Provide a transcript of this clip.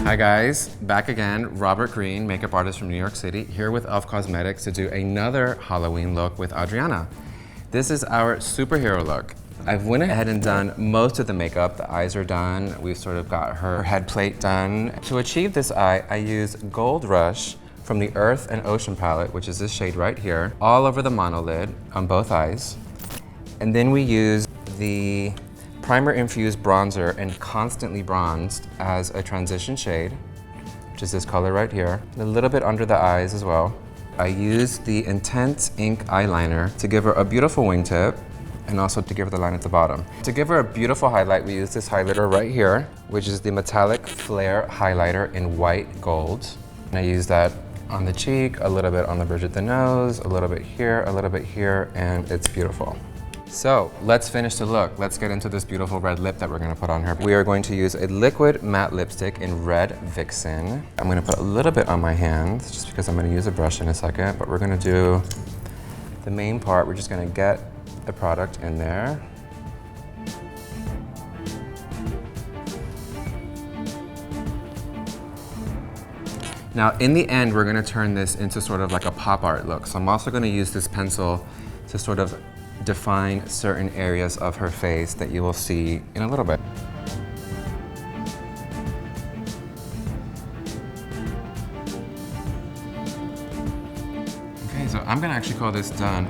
Hi guys, back again. Robert Greene, makeup artist from New York City, here with e.l.f. Cosmetics to do another Halloween look with Adriana. This is our superhero look. I've went ahead and done most of the makeup. The eyes are done. We've sort of got her head plate done. To achieve this eye, I use Gold Rush from the Earth and Ocean palette, which is this shade right here, all over the monolid on both eyes. And then we use the primer-infused bronzer and Constantly Bronzed as a transition shade, which is this color right here. A little bit under the eyes as well. I use the Intense Ink eyeliner to give her a beautiful wingtip and also to give her the line at the bottom. To give her a beautiful highlight, we use this highlighter right here, which is the Metallic Flare highlighter in white gold. And I use that on the cheek, a little bit on the bridge of the nose, a little bit here, a little bit here, and it's beautiful. So let's finish the look. Let's get into this beautiful red lip that we're gonna put on her. We are going to use a liquid matte lipstick in Red Vixen. I'm gonna put a little bit on my hands just because I'm gonna use a brush in a second, but we're gonna do the main part. We're just gonna get the product in there. Now in the end, we're gonna turn this into sort of like a pop art look. So I'm also gonna use this pencil to sort of define certain areas of her face that you will see in a little bit. Okay, so I'm gonna actually call this done.